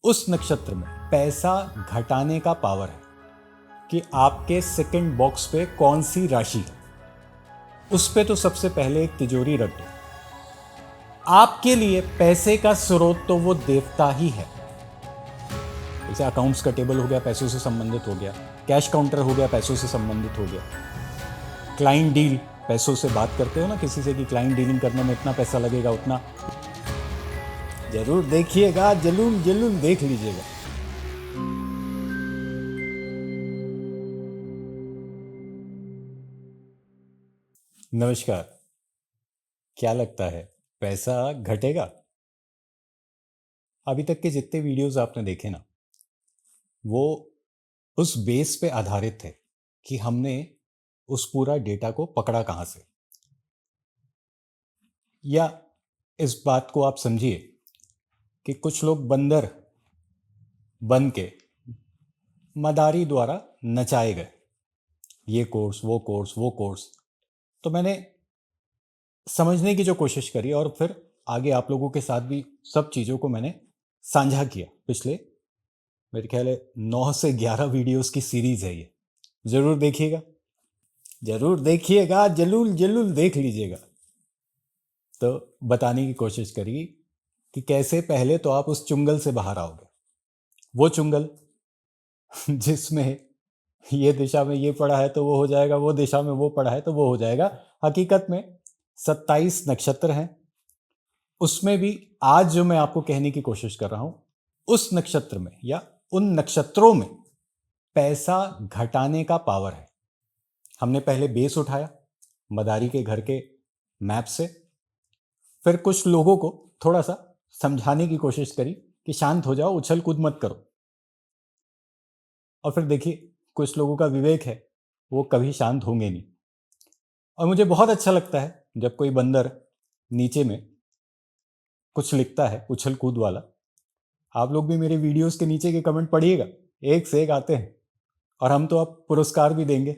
उस नक्षत्र में पैसा घटाने का पावर है कि आपके सेकंड बॉक्स पे कौन सी राशि है। उस पे तो सबसे पहले एक तिजोरी रख दो। आपके लिए पैसे का स्रोत तो वो देवता ही है। जैसे अकाउंट्स का टेबल हो गया, पैसों से संबंधित हो गया। कैश काउंटर हो गया, पैसों से संबंधित हो गया। क्लाइंट डील, पैसों से बात करते हो ना किसी से कि क्लाइंट डीलिंग करने में इतना पैसा लगेगा, उतना। जरूर देखिएगा, जरूर जरूर देख लीजिएगा। नमस्कार। क्या लगता है पैसा घटेगा? अभी तक के जितने वीडियोस आपने देखे ना, वो उस बेस पे आधारित थे कि हमने उस पूरा डेटा को पकड़ा कहां से। या इस बात को आप समझिए कि कुछ लोग बंदर बन के मदारी द्वारा नचाए गए, ये कोर्स वो कोर्स वो कोर्स। तो मैंने समझने की जो कोशिश करी और फिर आगे आप लोगों के साथ भी सब चीज़ों को मैंने साझा किया। पिछले मेरे ख्याल है 9 से 11 वीडियोस की सीरीज है ये। जरूर देखिएगा, जरूर देखिएगा, जरूर जरूर देख लीजिएगा। तो बताने की कोशिश करी कि कैसे पहले तो आप उस चुंगल से बाहर आओगे। वो चुंगल जिसमें ये दिशा में ये पड़ा है तो वो हो जाएगा, वो दिशा में वो पड़ा है तो वो हो जाएगा। हकीकत में 27 नक्षत्र हैं। उसमें भी आज जो मैं आपको कहने की कोशिश कर रहा हूं, उस नक्षत्र में या उन नक्षत्रों में पैसा घटाने का पावर है। हमने पहले बेस उठाया मदारी के घर के मैप से, फिर कुछ लोगों को थोड़ा सा समझाने की कोशिश करी कि शांत हो जाओ, उछल कूद मत करो। और फिर देखिए, कुछ लोगों का विवेक है, वो कभी शांत होंगे नहीं। और मुझे बहुत अच्छा लगता है जब कोई बंदर नीचे में कुछ लिखता है उछल कूद वाला। आप लोग भी मेरे वीडियोस के नीचे के कमेंट पढ़िएगा, एक से एक आते हैं। और हम तो अब पुरस्कार भी देंगे।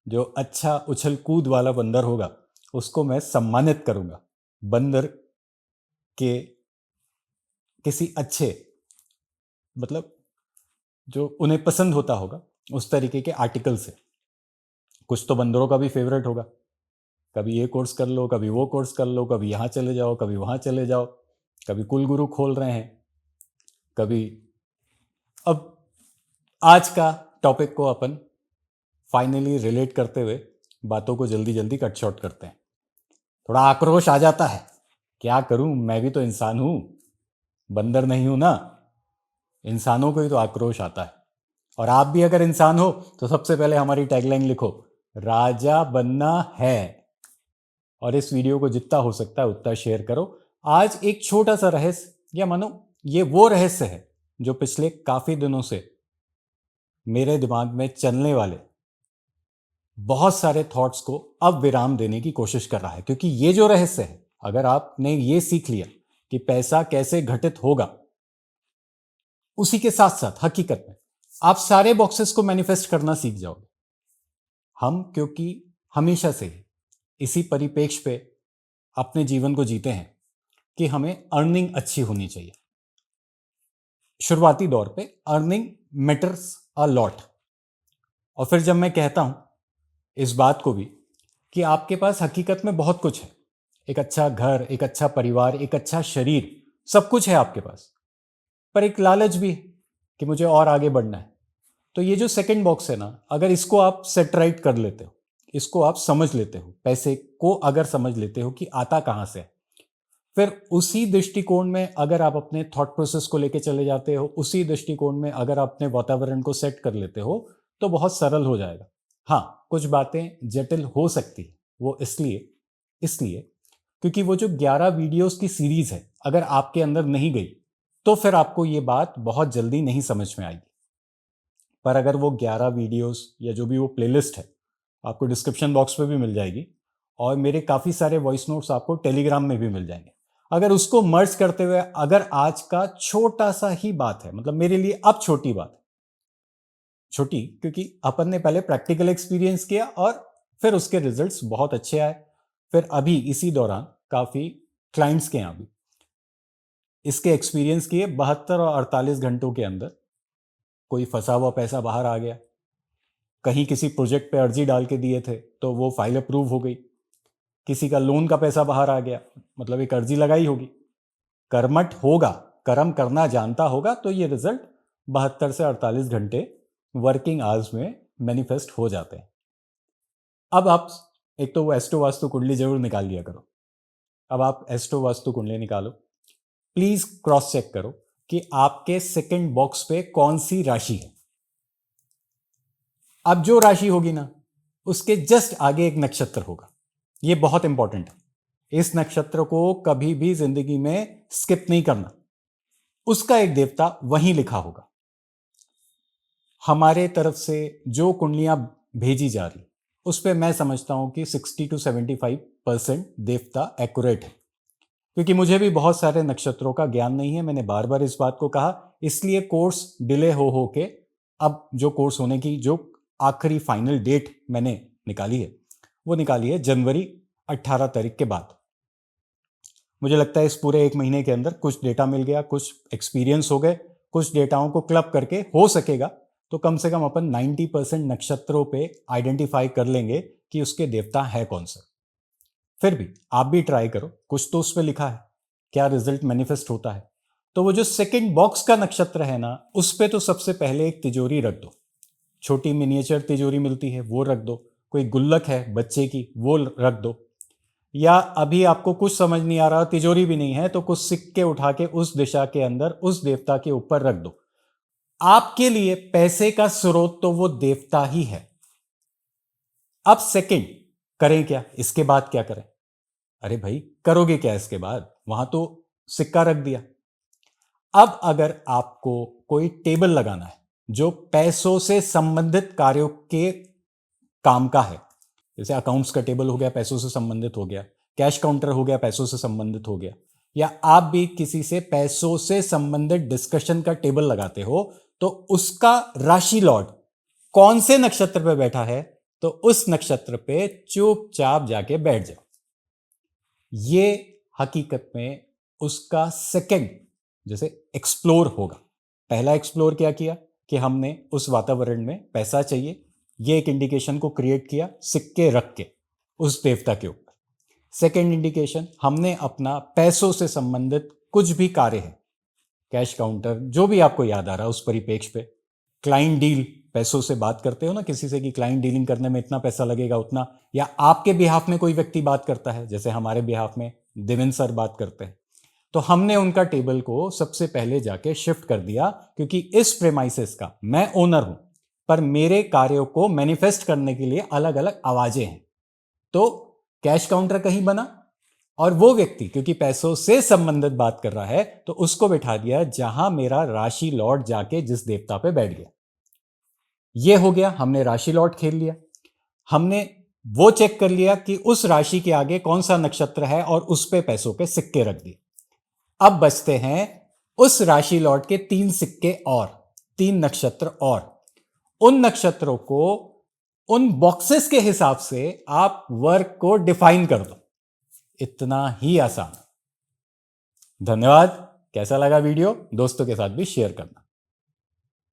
जो अच्छा उछल कूद वाला बंदर होगा उसको मैं सम्मानित करूंगा बंदर के किसी अच्छे, मतलब जो उन्हें पसंद होता होगा उस तरीके के आर्टिकल से। कुछ तो बंदरों का भी फेवरेट होगा, कभी ये कोर्स कर लो, कभी वो कोर्स कर लो, कभी यहाँ चले जाओ, कभी वहाँ चले जाओ, कभी कुलगुरु खोल रहे हैं, कभी। अब आज का टॉपिक को अपन फाइनली रिलेट करते हुए बातों को जल्दी जल्दी कट शॉर्ट करते हैं। थोड़ा आक्रोश आ जाता है, क्या करूं, मैं भी तो इंसान हूं, बंदर नहीं हूं ना। इंसानों को ही तो आक्रोश आता है। और आप भी अगर इंसान हो तो सबसे पहले हमारी टैगलाइन लिखो, राजा बनना है। और इस वीडियो को जितना हो सकता है उतना शेयर करो। आज एक छोटा सा रहस्य, या मानो ये वो रहस्य है जो पिछले काफी दिनों से मेरे दिमाग में चलने वाले बहुत सारे थॉट्स को अब विराम देने की कोशिश कर रहा है। क्योंकि ये जो रहस्य है, अगर आपने ये सीख लिया कि पैसा कैसे घटित होगा, उसी के साथ साथ हकीकत में आप सारे बॉक्सेस को मैनिफेस्ट करना सीख जाओगे। हम क्योंकि हमेशा से ही इसी परिपेक्ष पे अपने जीवन को जीते हैं कि हमें अर्निंग अच्छी होनी चाहिए। शुरुआती दौर पे अर्निंग मैटर्स अ लॉट। और फिर जब मैं कहता हूं इस बात को भी कि आपके पास हकीकत में बहुत कुछ है, एक अच्छा घर, एक अच्छा परिवार, एक अच्छा शरीर, सब कुछ है आपके पास, पर एक लालच भी है कि मुझे और आगे बढ़ना है। तो ये जो सेकंड बॉक्स है ना, अगर इसको आप सेट राइट कर लेते हो, इसको आप समझ लेते हो, पैसे को अगर समझ लेते हो कि आता कहां से है, फिर उसी दृष्टिकोण में अगर आप अपने थॉट प्रोसेस को लेके चले जाते हो, उसी दृष्टिकोण में अगर आप अपने वातावरण को सेट कर लेते हो, तो बहुत सरल हो जाएगा। हाँ, कुछ बातें जटिल हो सकती है, वो इसलिए इसलिए क्योंकि वो जो 11 वीडियोस की सीरीज है, अगर आपके अंदर नहीं गई तो फिर आपको ये बात बहुत जल्दी नहीं समझ में आएगी। पर अगर वो 11 वीडियोस या जो भी वो प्लेलिस्ट है आपको डिस्क्रिप्शन बॉक्स पे भी मिल जाएगी, और मेरे काफ़ी सारे वॉइस नोट्स आपको टेलीग्राम में भी मिल जाएंगे। अगर उसको मर्ज करते हुए, अगर आज का छोटा सा ही बात है, मतलब मेरे लिए अब छोटी बात, छोटी क्योंकि अपन ने पहले प्रैक्टिकल एक्सपीरियंस किया और फिर उसके रिजल्ट्स बहुत अच्छे आए। फिर अभी इसी दौरान काफ़ी क्लाइंट्स के यहाँ भी इसके एक्सपीरियंस किए 72 और 48 घंटों के अंदर कोई फंसा हुआ पैसा बाहर आ गया, कहीं किसी प्रोजेक्ट पे अर्जी डाल के दिए थे तो वो फाइल अप्रूव हो गई, किसी का लोन का पैसा बाहर आ गया, मतलब एक अर्जी लगाई होगी, कर्मठ होगा, कर्म करना जानता होगा, तो ये रिजल्ट 72 से 48 घंटे वर्किंग आवर्स में मैनिफेस्ट हो जाते हैं। अब आप एक तो वो एस्ट्रो वास्तु कुंडली जरूर निकाल लिया करो। अब आप एस्ट्रो वास्तु कुंडली निकालो, प्लीज क्रॉस चेक करो कि आपके सेकंड बॉक्स पे कौन सी राशि है। अब जो राशि होगी ना, उसके जस्ट आगे एक नक्षत्र होगा, ये बहुत इंपॉर्टेंट है। इस नक्षत्र को कभी भी जिंदगी में स्किप नहीं करना, उसका एक देवता वहीं लिखा होगा। हमारे तरफ से जो कुंडलियां भेजी जा रही, उस पर मैं समझता हूं कि 60 to 75% देवता एक्यूरेट है, क्योंकि मुझे भी बहुत सारे नक्षत्रों का ज्ञान नहीं है। मैंने बार बार इस बात को कहा, इसलिए कोर्स डिले हो के अब जो कोर्स होने की जो आखिरी फाइनल डेट मैंने निकाली है, वो निकाली है जनवरी 18 तारीख के बाद। मुझे लगता है इस पूरे एक महीने के अंदर कुछ डेटा मिल गया, कुछ एक्सपीरियंस हो गए, कुछ डेटाओं को क्लब करके हो सकेगा तो कम से कम अपन 90% नक्षत्रों पे आइडेंटिफाई कर लेंगे कि उसके देवता है कौन सा। फिर भी आप भी ट्राई करो, कुछ तो उस पर लिखा है, क्या रिजल्ट मैनिफेस्ट होता है। तो वो जो सेकंड बॉक्स का नक्षत्र है ना, उस पे तो सबसे पहले एक तिजोरी रख दो, छोटी मिनिएचर तिजोरी मिलती है वो रख दो, कोई गुल्लक है बच्चे की वो रख दो, या अभी आपको कुछ समझ नहीं आ रहा, तिजोरी भी नहीं है, तो कुछ सिक्के उठा के उस दिशा के अंदर उस देवता के ऊपर रख दो। आपके लिए पैसे का स्रोत तो वो देवता ही है। अब सेकंड करें क्या, इसके बाद क्या करें? अरे भाई करोगे क्या इसके बाद, वहां तो सिक्का रख दिया। अब अगर आपको कोई टेबल लगाना है जो पैसों से संबंधित कार्यों के काम का है, जैसे अकाउंट्स का टेबल हो गया, पैसों से संबंधित हो गया, कैश काउंटर हो गया, पैसों से संबंधित हो गया, या आप भी किसी से पैसों से संबंधित डिस्कशन का टेबल लगाते हो, तो उसका राशि लॉर्ड कौन से नक्षत्र पे बैठा है, तो उस नक्षत्र पे चुपचाप जाके बैठ जाओ। ये हकीकत में उसका सेकंड जैसे एक्सप्लोर होगा। पहला एक्सप्लोर क्या किया कि हमने उस वातावरण में पैसा चाहिए, ये एक इंडिकेशन को क्रिएट किया सिक्के रख के उस देवता के ऊपर। सेकंड इंडिकेशन, हमने अपना पैसों से संबंधित कुछ भी कार्य है, कैश काउंटर, जो भी आपको याद आ रहा है उस परिपेक्ष पे, क्लाइंट डील, पैसों से बात करते हो ना किसी से कि क्लाइंट डीलिंग करने में इतना पैसा लगेगा उतना, या आपके बिहाफ में कोई व्यक्ति बात करता है, जैसे हमारे बिहाफ में देवेंद्र सर बात करते हैं, तो हमने उनका टेबल को सबसे पहले जाके शिफ्ट कर दिया, क्योंकि इस प्रेमाइसिस का मैं ओनर हूं, पर मेरे कार्यों को मैनिफेस्ट करने के लिए अलग अलग आवाजें हैं। तो कैश काउंटर कहीं बना, और वो व्यक्ति क्योंकि पैसों से संबंधित बात कर रहा है, तो उसको बैठा दिया जहां मेरा राशि लॉर्ड जाके जिस देवता पे बैठ गया। ये हो गया, हमने राशि लॉर्ड खेल लिया। हमने वो चेक कर लिया कि उस राशि के आगे कौन सा नक्षत्र है और उस पे पैसों के सिक्के रख दिए। अब बचते हैं उस राशि लॉर्ड के 3 सिक्के और 3 नक्षत्र, और उन नक्षत्रों को उन बॉक्सेस के हिसाब से आप वर्क को डिफाइन कर दो। इतना ही आसान। धन्यवाद। कैसा लगा वीडियो, दोस्तों के साथ भी शेयर करना।